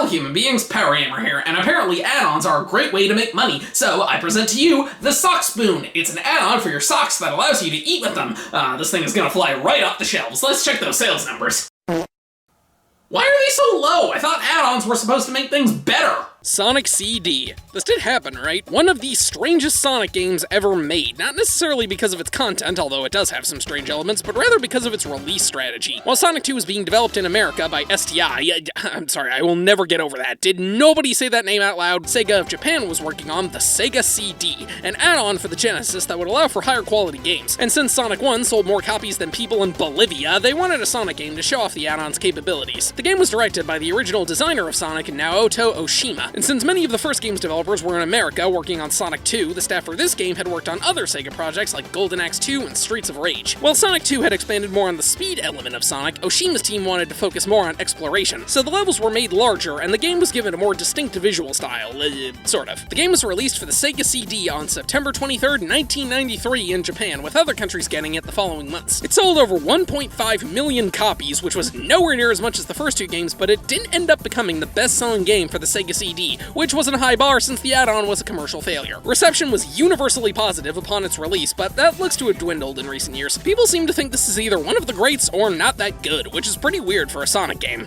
fellow human beings, Power Gamer here, and apparently add-ons are a great way to make money, so I present to you the Sock Spoon. It's an add-on for your socks that allows you to eat with them. This thing is gonna fly right off the shelves. Let's check those sales numbers. Why are they so low? I thought add-ons were supposed to make things better. Sonic CD. This did happen, right? One of the strangest Sonic games ever made, not necessarily because of its content, although it does have some strange elements, but rather because of its release strategy. While Sonic 2 was being developed in America by STI, I'm sorry, I will never get over that. Did nobody say that name out loud? Sega of Japan was working on the Sega CD, an add-on for the Genesis that would allow for higher quality games. And since Sonic 1 sold more copies than people in Bolivia, they wanted a Sonic game to show off the add-on's capabilities. The game was directed by the original designer of Sonic, Naoto Oshima. And since many of the first game's developers were in America working on Sonic 2, the staff for this game had worked on other Sega projects like Golden Axe 2 and Streets of Rage. While Sonic 2 had expanded more on the speed element of Sonic, Oshima's team wanted to focus more on exploration, so the levels were made larger and the game was given a more distinct visual style, sort of. The game was released for the Sega CD on September 23rd, 1993 in Japan, with other countries getting it the following months. It sold over 1.5 million copies, which was nowhere near as much as the first two games, but it didn't end up becoming the best-selling game for the Sega CD, which wasn't a high bar since the add-on was a commercial failure. Reception was universally positive upon its release, but that looks to have dwindled in recent years. People seem to think this is either one of the greats or not that good, which is pretty weird for a Sonic game.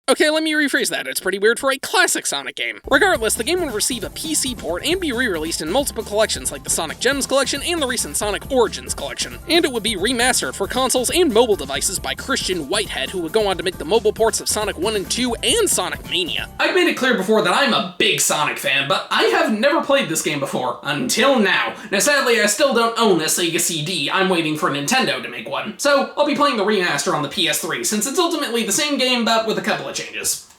Okay, let me rephrase that. It's pretty weird for a classic Sonic game. Regardless, the game would receive a PC port and be re-released in multiple collections like the Sonic Gems collection and the recent Sonic Origins collection. And it would be remastered for consoles and mobile devices by Christian Whitehead, who would go on to make the mobile ports of Sonic 1 and 2 and Sonic Mania. I've made it clear before that I'm a big Sonic fan, but I have never played this game before, until now. Now sadly, I still don't own this Sega CD, I'm waiting for Nintendo to make one. So, I'll be playing the remaster on the PS3, since it's ultimately the same game, but with a couple of changes.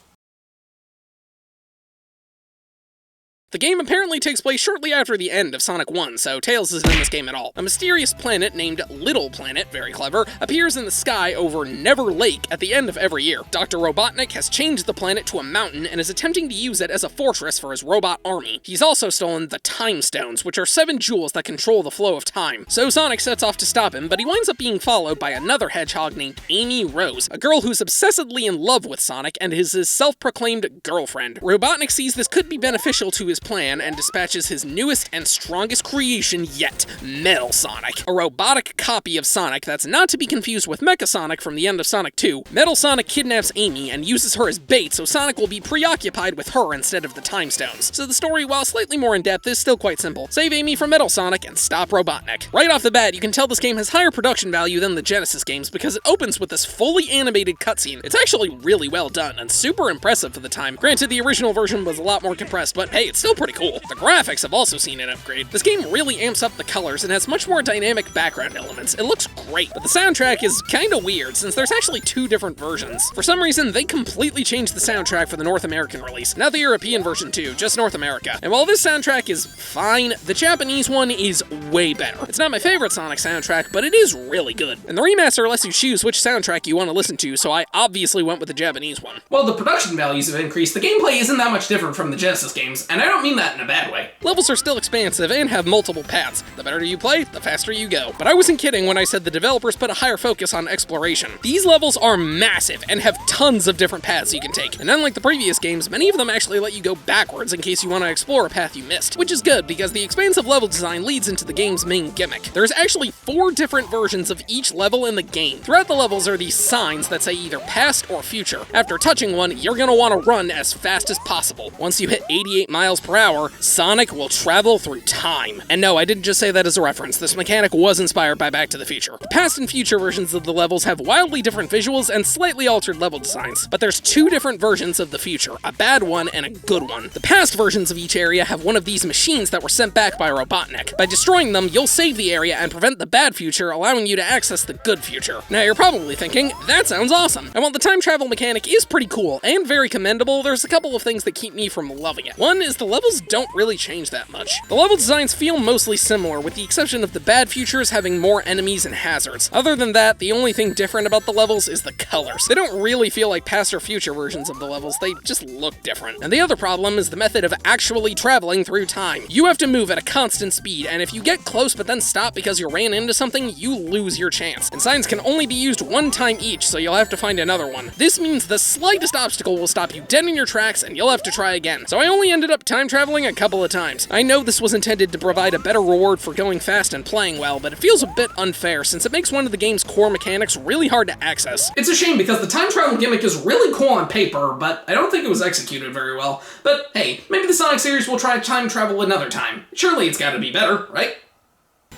The game apparently takes place shortly after the end of Sonic 1, so Tails isn't in this game at all. A mysterious planet named Little Planet, very clever, appears in the sky over Never Lake at the end of every year. Dr. Robotnik has changed the planet to a mountain and is attempting to use it as a fortress for his robot army. He's also stolen the Time Stones, which are 7 jewels that control the flow of time. So Sonic sets off to stop him, but he winds up being followed by another hedgehog named Amy Rose, a girl who's obsessively in love with Sonic and is his self-proclaimed girlfriend. Robotnik sees this could be beneficial to his plan and dispatches his newest and strongest creation yet, Metal Sonic, a robotic copy of Sonic that's not to be confused with Mecha Sonic from the end of Sonic 2. Metal Sonic kidnaps Amy and uses her as bait, so Sonic will be preoccupied with her instead of the Time Stones. So the story, while slightly more in-depth, is still quite simple. Save Amy from Metal Sonic and stop Robotnik. Right off the bat, you can tell this game has higher production value than the Genesis games because it opens with this fully animated cutscene. It's actually really well done and super impressive for the time. Granted, the original version was a lot more compressed, but hey, it's still pretty cool. The graphics have also seen an upgrade. This game really amps up the colors and has much more dynamic background elements. It looks great, but the soundtrack is kinda weird since there's actually 2 different versions. For some reason, they completely changed the soundtrack for the North American release. Not the European version too, just North America. And while this soundtrack is fine, the Japanese one is way better. It's not my favorite Sonic soundtrack, but it is really good. And the remaster lets you choose which soundtrack you want to listen to, so I obviously went with the Japanese one. While the production values have increased, the gameplay isn't that much different from the Genesis games, and I don't mean that in a bad way. Levels are still expansive and have multiple paths. The better you play, the faster you go. But I wasn't kidding when I said the developers put a higher focus on exploration. These levels are massive and have tons of different paths you can take. And unlike the previous games, many of them actually let you go backwards in case you want to explore a path you missed. Which is good because the expansive level design leads into the game's main gimmick. There's actually 4 different versions of each level in the game. Throughout the levels are these signs that say either past or future. After touching one, you're gonna want to run as fast as possible. Once you hit 88 miles per hour, Sonic will travel through time. And no, I didn't just say that as a reference. This mechanic was inspired by Back to the Future. The past and future versions of the levels have wildly different visuals and slightly altered level designs. But there's 2 different versions of the future, a bad one and a good one. The past versions of each area have one of these machines that were sent back by Robotnik. By destroying them, you'll save the area and prevent the bad future, allowing you to access the good future. Now you're probably thinking, that sounds awesome. And while the time travel mechanic is pretty cool and very commendable, there's a couple of things that keep me from loving it. One is the levels don't really change that much. The level designs feel mostly similar, with the exception of the bad futures having more enemies and hazards. Other than that, the only thing different about the levels is the colors. They don't really feel like past or future versions of the levels, they just look different. And the other problem is the method of actually traveling through time. You have to move at a constant speed, and if you get close but then stop because you ran into something, you lose your chance. And signs can only be used one time each, so you'll have to find another one. This means the slightest obstacle will stop you dead in your tracks, and you'll have to try again. So I only ended up time traveling a couple of times. I know this was intended to provide a better reward for going fast and playing well, but it feels a bit unfair since it makes one of the game's core mechanics really hard to access. It's a shame because the time travel gimmick is really cool on paper, but I don't think it was executed very well. But hey, maybe the Sonic series will try time travel another time. Surely it's gotta be better, right?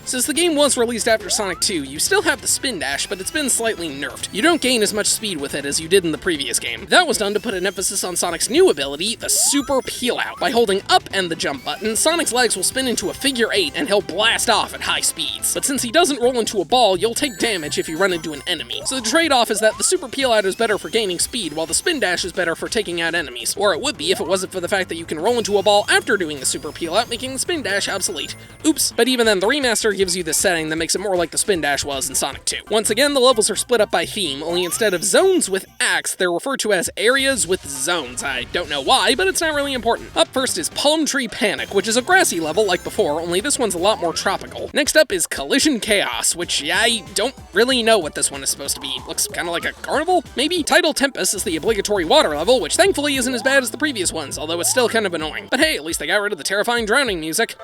Since the game was released after Sonic 2, you still have the spin dash, but it's been slightly nerfed. You don't gain as much speed with it as you did in the previous game. That was done to put an emphasis on Sonic's new ability, the Super Peel Out. By holding up and the jump button, Sonic's legs will spin into a figure 8 and he'll blast off at high speeds. But since he doesn't roll into a ball, you'll take damage if you run into an enemy. So the trade-off is that the Super Peel Out is better for gaining speed, while the spin dash is better for taking out enemies. Or it would be if it wasn't for the fact that you can roll into a ball after doing the Super Peel Out, making the spin dash obsolete. Oops. But even then, the remaster gives you this setting that makes it more like the spin dash was in Sonic 2. Once again, the levels are split up by theme, only instead of zones with acts, they're referred to as areas with zones. I don't know why, but it's not really important. Up first is Palm Tree Panic, which is a grassy level like before, only this one's a lot more tropical. Next up is Collision Chaos, which I don't really know what this one is supposed to be. Looks kind of like a carnival, maybe? Tidal Tempest is the obligatory water level, which thankfully isn't as bad as the previous ones, although it's still kind of annoying. But hey, at least they got rid of the terrifying drowning music.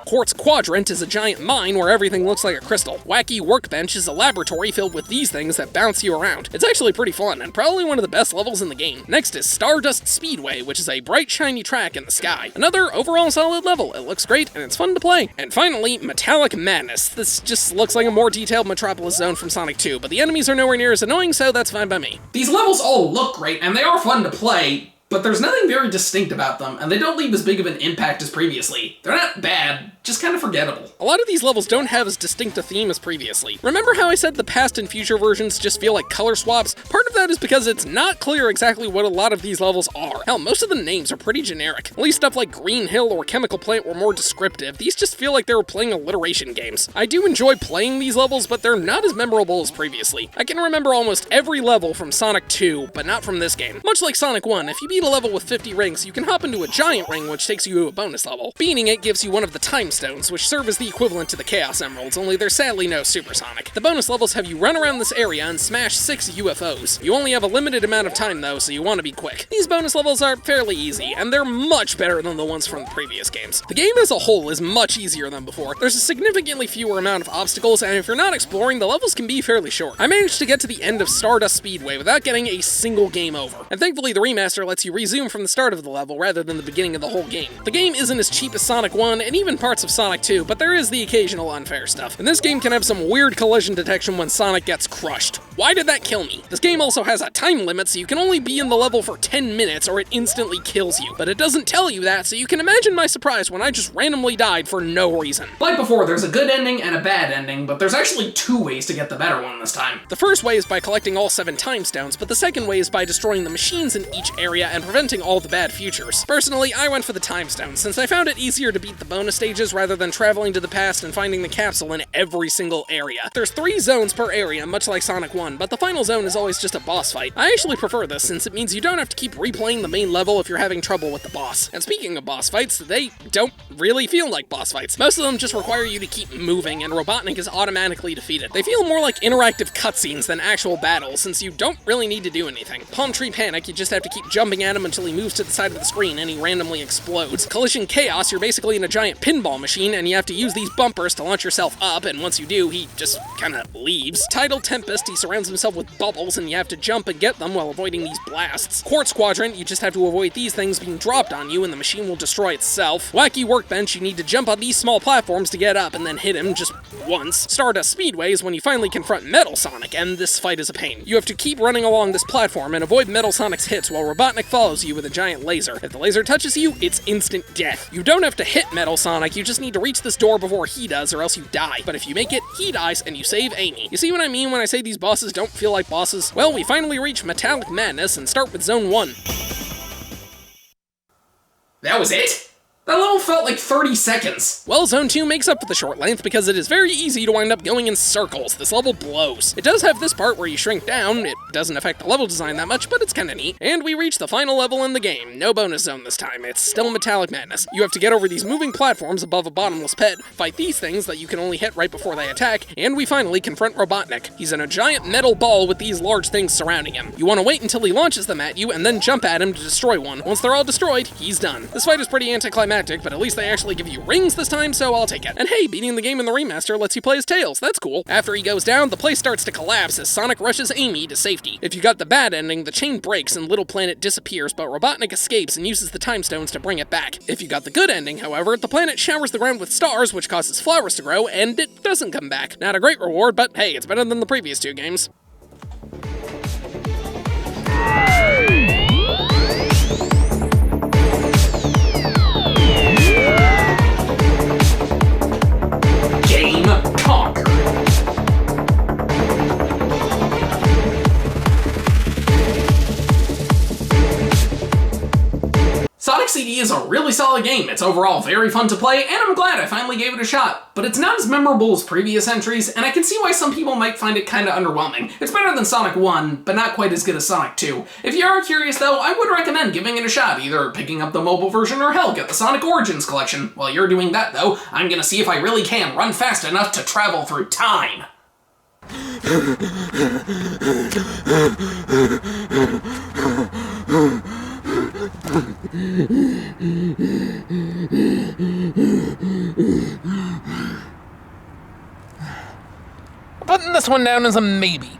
Quartz Quadrant is a giant mine where everything looks like a crystal. Wacky Workbench is a laboratory filled with these things that bounce you around. It's actually pretty fun, and probably one of the best levels in the game. Next is Stardust Speedway, which is a bright shiny track in the sky. Another overall solid level. It looks great, and it's fun to play. And finally, Metallic Madness. This just looks like a more detailed Metropolis zone from Sonic 2, but the enemies are nowhere near as annoying, so that's fine by me. These levels all look great, and they are fun to play, but there's nothing very distinct about them, and they don't leave as big of an impact as previously. They're not bad, just kind of forgettable. A lot of these levels don't have as distinct a theme as previously. Remember how I said the past and future versions just feel like color swaps? Part of that is because it's not clear exactly what a lot of these levels are. Hell, most of the names are pretty generic. At least stuff like Green Hill or Chemical Plant were more descriptive. These just feel like they were playing alliteration games. I do enjoy playing these levels, but they're not as memorable as previously. I can remember almost every level from Sonic 2, but not from this game. Much like Sonic 1, if you beat a level with 50 rings, you can hop into a giant ring which takes you to a bonus level. Beating it gives you one of the Time Stones, which serve as the equivalent to the Chaos Emeralds, only they're sadly no supersonic. The bonus levels have you run around this area and smash 6 UFOs. You only have a limited amount of time though, so you want to be quick. These bonus levels are fairly easy, and they're much better than the ones from the previous games. The game as a whole is much easier than before. There's a significantly fewer amount of obstacles, and if you're not exploring, the levels can be fairly short. I managed to get to the end of Stardust Speedway without getting a single game over, and thankfully the remaster lets you resume from the start of the level rather than the beginning of the whole game. The game isn't as cheap as Sonic 1 and even parts of Sonic 2, but there is the occasional unfair stuff. And this game can have some weird collision detection when Sonic gets crushed. Why did that kill me? This game also has a time limit, so you can only be in the level for 10 minutes or it instantly kills you. But it doesn't tell you that, so you can imagine my surprise when I just randomly died for no reason. Like before, there's a good ending and a bad ending, but there's actually 2 ways to get the better one this time. The first way is by collecting all 7 time stones, but the second way is by destroying the machines in each area and preventing all the bad futures. Personally, I went for the time stones, since I found it easier to beat the bonus stages rather than traveling to the past and finding the capsule in every single area. There's 3 zones per area, much like Sonic 1, but the final zone is always just a boss fight. I actually prefer this, since it means you don't have to keep replaying the main level if you're having trouble with the boss. And speaking of boss fights, they don't really feel like boss fights. Most of them just require you to keep moving, and Robotnik is automatically defeated. They feel more like interactive cutscenes than actual battles, since you don't really need to do anything. Palm Tree Panic, you just have to keep jumping at him until he moves to the side of the screen and he randomly explodes. Collision Chaos, you're basically in a giant pinball machine, and you have to use these bumpers to launch yourself up, and once you do, he just kinda leaves. Tidal Tempest, he surrounds himself with bubbles, and you have to jump and get them while avoiding these blasts. Quartz Quadrant, you just have to avoid these things being dropped on you, and the machine will destroy itself. Wacky Workbench, you need to jump on these small platforms to get up and then hit him just once. Stardust Speedway is when you finally confront Metal Sonic, and this fight is a pain. You have to keep running along this platform and avoid Metal Sonic's hits while Robotnik follows you with a giant laser. If the laser touches you, it's instant death. You don't have to hit Metal Sonic, you just need to reach this door before he does, or else you die. But if you make it, he dies, and you save Amy. You see what I mean when I say these bosses don't feel like bosses? Well, we finally reach Metallic Madness and start with Zone 1. That was it? That level felt like 30 seconds. Well, Zone 2 makes up for the short length because it is very easy to wind up going in circles. This level blows. It does have this part where you shrink down. It doesn't affect the level design that much, but it's kinda neat. And we reach the final level in the game. No bonus zone this time. It's still Metallic Madness. You have to get over these moving platforms above a bottomless pit, fight these things that you can only hit right before they attack, and we finally confront Robotnik. He's in a giant metal ball with these large things surrounding him. You want to wait until he launches them at you and then jump at him to destroy one. Once they're all destroyed, he's done. This fight is pretty anticlimactic, but at least they actually give you rings this time, so I'll take it. And hey, beating the game in the remaster lets you play as Tails. That's cool. After he goes down, the place starts to collapse as Sonic rushes Amy to safety. If you got the bad ending, the chain breaks and Little Planet disappears, but Robotnik escapes and uses the time stones to bring it back. If you got the good ending, however, the planet showers the ground with stars, which causes flowers to grow, and it doesn't come back. Not a great reward, but hey, it's better than the previous two games. Game conquered. Sonic CD is a really solid game. It's overall very fun to play, and I'm glad I finally gave it a shot. But it's not as memorable as previous entries, and I can see why some people might find it kinda underwhelming. It's better than Sonic 1, but not quite as good as Sonic 2. If you are curious though, I would recommend giving it a shot, either picking up the mobile version or hell, get the Sonic Origins collection. While you're doing that though, I'm gonna see if I really can run fast enough to travel through time. Putting this one down as a maybe.